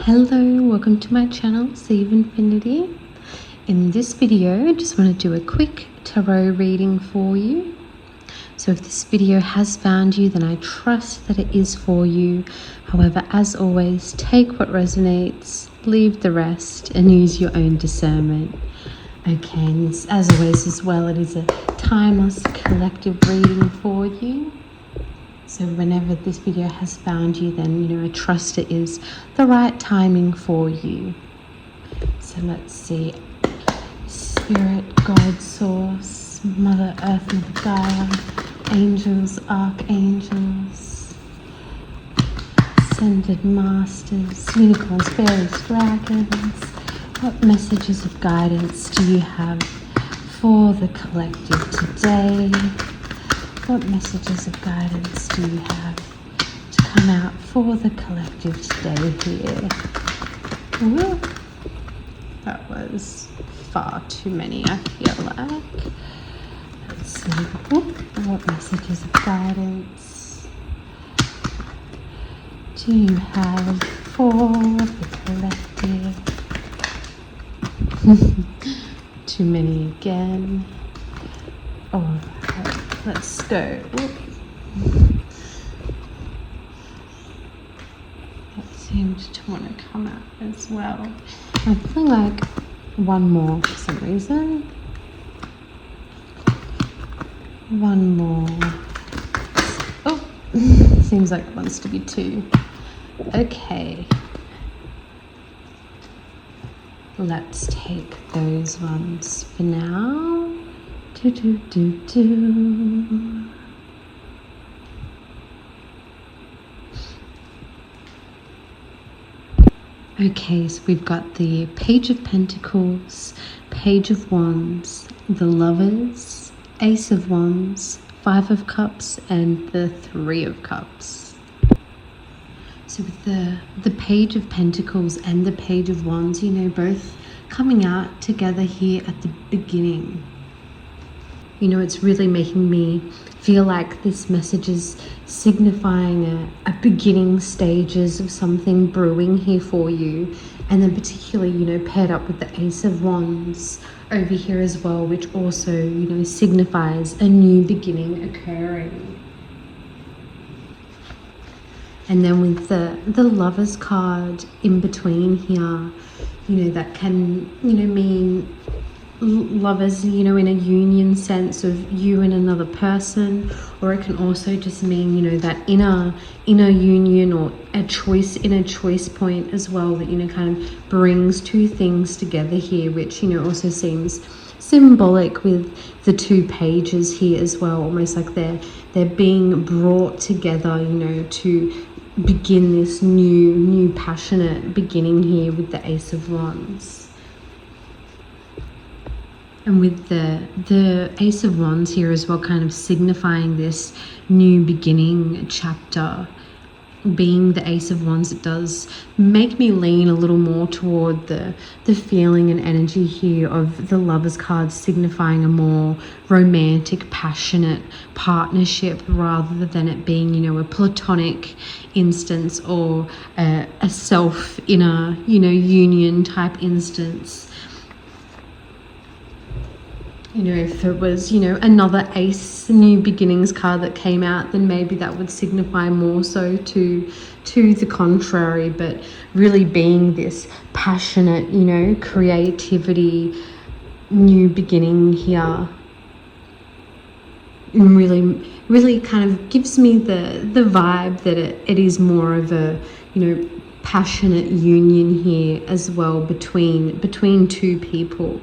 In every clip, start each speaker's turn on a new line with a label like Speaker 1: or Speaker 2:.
Speaker 1: Hello, welcome to my channel, Save Infinity. In this video, I just want to do a quick tarot reading for you. So if this video has found you, then I trust that it is for you. However, as always, take what resonates, leave the rest, and use your own discernment. Okay, and as always as well, it is a timeless collective reading for you. So whenever this video has found you, then, I trust it is the right timing for you. So let's see. Spirit, God, Source, Mother Earth, Mother Gaia, Angels, Archangels, Ascended Masters, Unicorns, Fairies, Dragons. What messages of guidance do you have for the collective today? What messages of guidance do you have to come out for the collective today here? Ooh, that was far too many, I feel like. Let's see. What messages of guidance do you have for the collective? Too many again. Oh, let's go. That seemed to want to come out as well. I feel like one more for some reason. One more. Oh, seems like it wants to be two. Okay. Let's take those ones for now. Okay, so we've got the Page of Pentacles, Page of Wands, the Lovers, Ace of Wands, Five of Cups, and the Three of Cups. So with the Page of Pentacles and the Page of Wands, both coming out together here at the beginning. It's really making me feel like this message is signifying a beginning stages of something brewing here for you. And then particularly, paired up with the Ace of Wands over here as well, which also, signifies a new beginning occurring. And then with the Lovers card in between here, that can, mean lovers, in a union sense of you and another person, or it can also just mean, that inner union or a choice point as well, that, kind of brings two things together here, which, also seems symbolic with the two pages here as well, almost like they're being brought together, to begin this new passionate beginning here with the Ace of Wands. And with the Ace of Wands here as well, kind of signifying this new beginning chapter. Being the Ace of Wands, it does make me lean a little more toward the feeling and energy here of the Lovers card, signifying a more romantic, passionate partnership rather than it being, a platonic instance or a self inner, union type instance. If it was, another Ace New Beginnings card that came out, then maybe that would signify more so to the contrary. But really being this passionate, creativity, new beginning here, really kind of gives me the vibe that it is more of a, passionate union here as well between two people.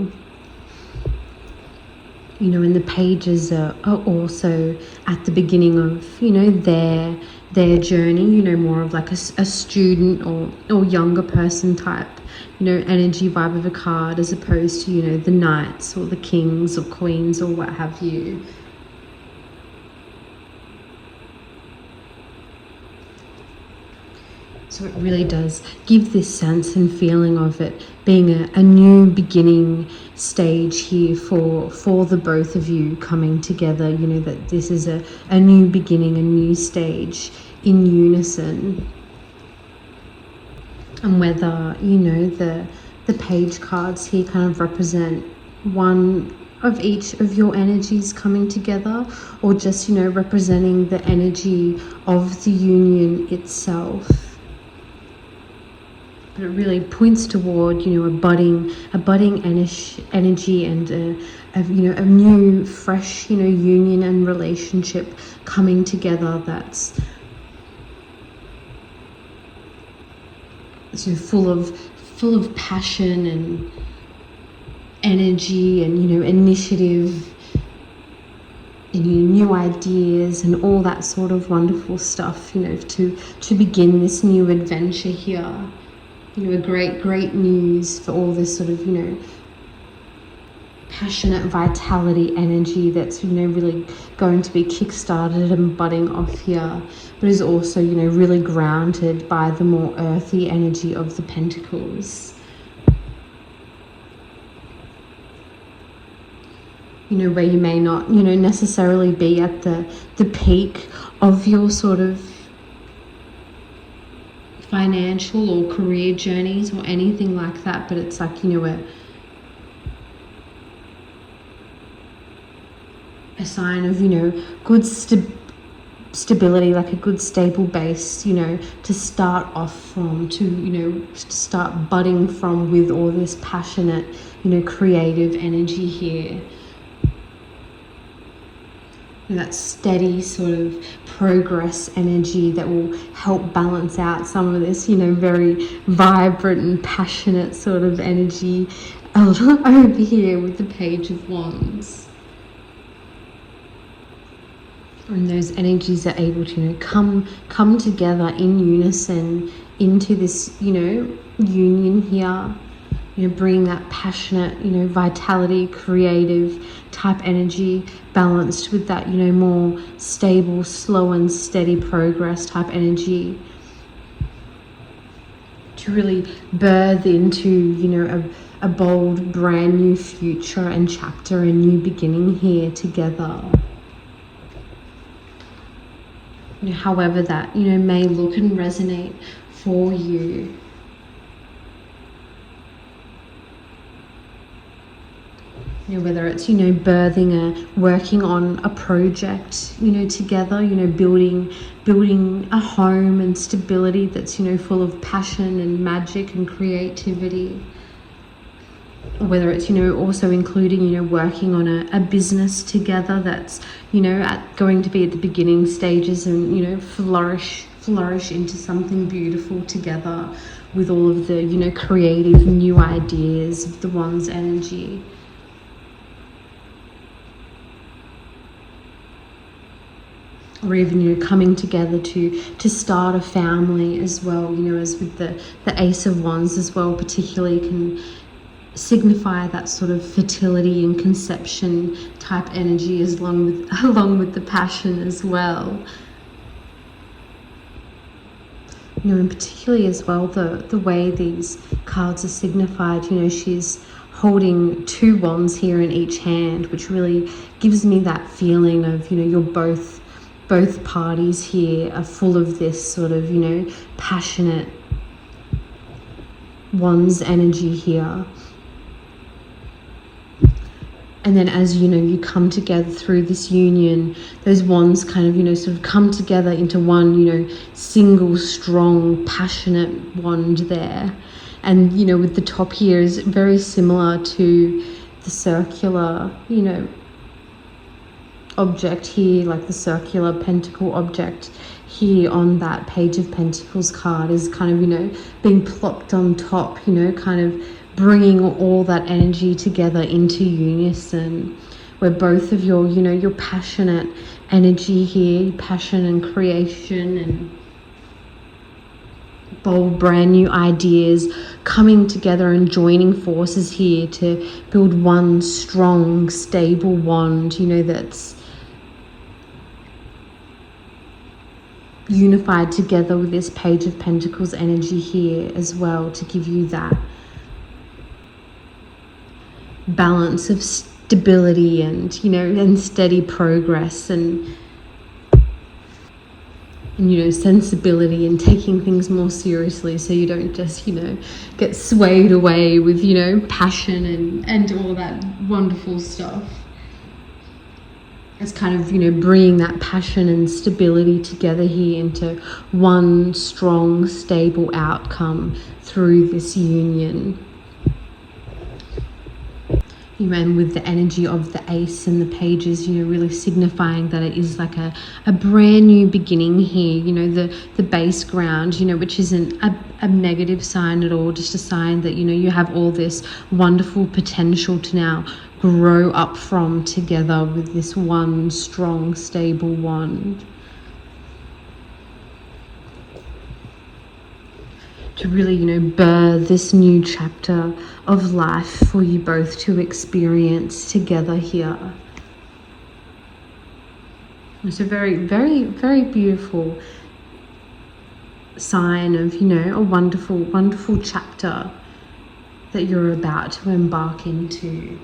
Speaker 1: And the pages are also at the beginning of, their journey, more of like a student or younger person type, energy vibe of a card, as opposed to, the knights or the kings or queens or what have you. So it really does give this sense and feeling of it being a new beginning stage here for the both of you coming together, that this is a new beginning, a new stage in unison. And whether, you know, the page cards here kind of represent one of each of your energies coming together, or just, you know, representing the energy of the union itself. But it really points toward, you know, a budding energy and you know, a new, fresh, you know, union and relationship coming together that's so full of passion and energy and, you know, initiative and, you know, new ideas and all that sort of wonderful stuff, you know, to begin this new adventure here. You know, great news for all this sort of, you know, passionate vitality energy that's, you know, really going to be kickstarted and budding off here, but is also, you know, really grounded by the more earthy energy of the Pentacles. You know, where you may not, you know, necessarily be at the peak of your sort of financial or career journeys or anything like that, but it's like, you know, a sign of, you know, good stability, like a good stable base, you know, to start off from, to, you know, to start budding from with all this passionate, you know, creative energy here. And that steady sort of progress energy that will help balance out some of this, you know, very vibrant and passionate sort of energy over here with the Page of Wands. And those energies are able to, you know, come together in unison into this, you know, union here. You know, bring that passionate, you know, vitality, creative type energy balanced with that, you know, more stable, slow and steady progress type energy to really birth into, you know, a bold, brand new future and chapter and new beginning here together. You know, however that, you know, may look and resonate for you. You know, whether it's, you know, working on a project, you know, together, you know, building a home and stability that's, you know, full of passion and magic and creativity. Or whether it's, you know, also including, you know, working on a business together that's, you know, going to be at the beginning stages and, you know, flourish into something beautiful together with all of the, you know, creative new ideas of the Wands energy. Or even, you know, coming together to start a family as well, you know, as with the Ace of Wands as well, particularly can signify that sort of fertility and conception type energy along with the passion as well. You know, and particularly as well the way these cards are signified, you know, she's holding 2 wands here in each hand, which really gives me that feeling of, you know, you're both parties here are full of this sort of, you know, passionate Wands energy here. And then as, you know, you come together through this union, those wands kind of, you know, sort of come together into one, you know, single, strong, passionate wand there. And, you know, with the top here is very similar to the circular, you know, object here, like the circular pentacle object here on that Page of Pentacles card is kind of, you know, being plopped on top, you know, kind of bringing all that energy together into unison, where both of your, you know, your passionate energy here, passion and creation and bold brand new ideas coming together and joining forces here to build one strong, stable wand, you know, that's unified together with this Page of Pentacles energy here as well, to give you that balance of stability and, you know, and steady progress and and, you know, sensibility and taking things more seriously, so you don't just, you know, get swayed away with, you know, passion and all that wonderful stuff. It's kind of, you know, bringing that passion and stability together here into one strong, stable outcome through this union. You know, and with the energy of the ace and the pages, you know, really signifying that it is like a brand new beginning here, you know, the base ground, you know, which isn't a negative sign at all, just a sign that, you know, you have all this wonderful potential to now grow up from together with this one strong, stable wand. To really, you know, birth this new chapter of life for you both to experience together here. It's a very, very, very beautiful sign of, you know, a wonderful, wonderful chapter that you're about to embark into.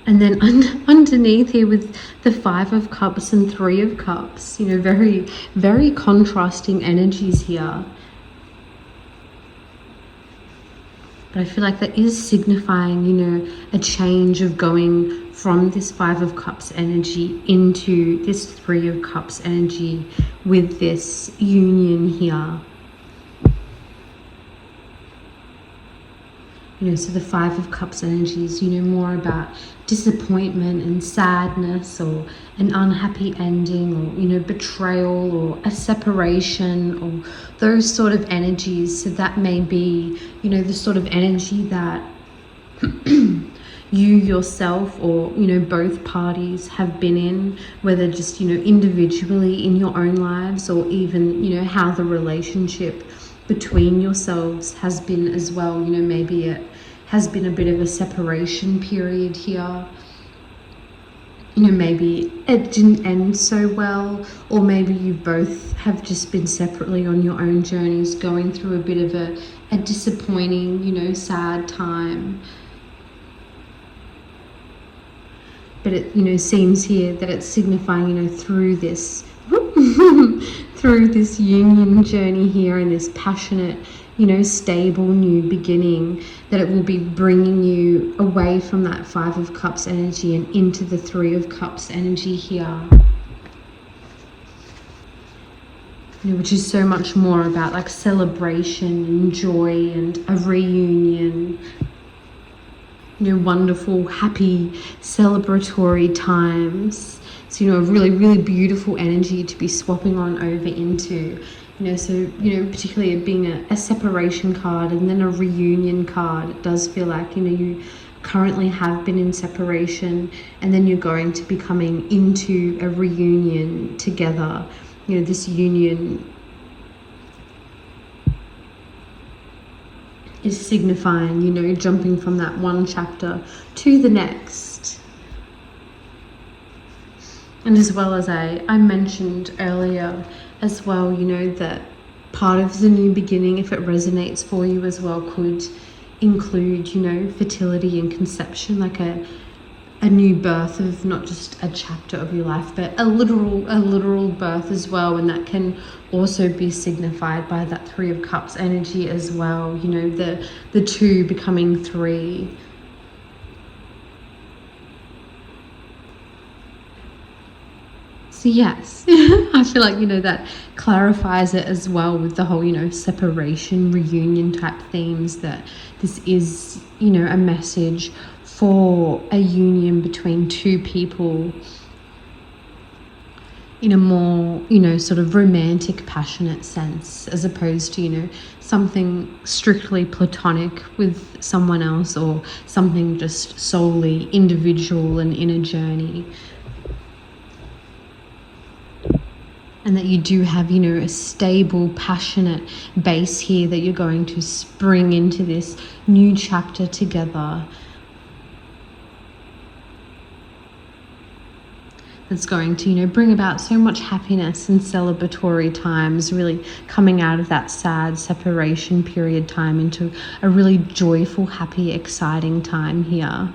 Speaker 1: And then underneath here with the 5 of Cups and 3 of Cups, you know, very, very contrasting energies here. But I feel like that is signifying, you know, a change of going from this 5 of Cups energy into this 3 of Cups energy with this union here. You know, so the 5 of Cups energy is, you know, more about disappointment and sadness, or an unhappy ending, or, you know, betrayal, or a separation, or those sort of energies. So that may be, you know, the sort of energy that you yourself, or, you know, both parties have been in, whether just, you know, individually in your own lives, or even, you know, how the relationship between yourselves has been as well. You know, maybe it has been a bit of a separation period here. You know, maybe it didn't end so well, or maybe you both have just been separately on your own journeys, going through a bit of a disappointing, you know, sad time. But it, you know, seems here that it's signifying, you know, through this through this union journey here, and this passionate, you know, stable new beginning, that it will be bringing you away from that 5 of Cups energy and into the 3 of Cups energy here. You know, which is so much more about like celebration and joy and a reunion. You know, wonderful, happy, celebratory times. So, you know, a really, really beautiful energy to be swapping on over into. You know, so, you know, particularly being a separation card and then a reunion card, it does feel like, you know, you currently have been in separation, and then you're going to be coming into a reunion together. You know, this union is signifying, you know, jumping from that one chapter to the next. And as well as I mentioned earlier as well, you know, that part of the new beginning, if it resonates for you as well, could include, you know, fertility and conception, like a new birth of not just a chapter of your life, but a literal birth as well. And that can also be signified by that 3 of Cups energy as well, you know, the 2 becoming 3. So yes, I feel like, you know, that clarifies it as well with the whole, you know, separation, reunion type themes, that this is, you know, a message for a union between 2 people in a more, you know, sort of romantic, passionate sense, as opposed to, you know, something strictly platonic with someone else, or something just solely individual and in a journey. And that you do have, you know, a stable, passionate base here that you're going to spring into this new chapter together. That's going to, you know, bring about so much happiness and celebratory times, really coming out of that sad separation period time into a really joyful, happy, exciting time here.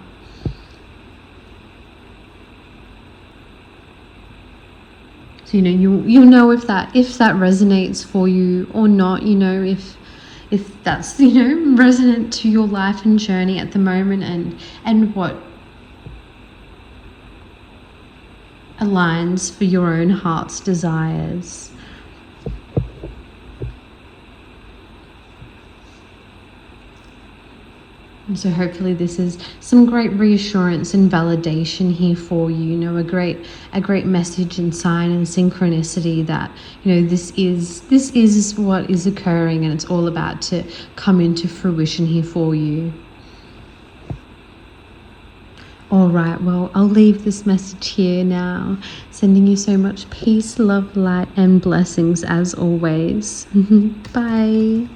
Speaker 1: So, you'll know if that resonates for you or not, if that's, resonant to your life and journey at the moment, and what aligns for your own heart's desires. And so hopefully this is some great reassurance and validation here for you, a great message and sign and synchronicity that, this is what is occurring, and it's all about to come into fruition here for you. All right, well, I'll leave this message here now, sending you so much peace, love, light, and blessings as always. Bye.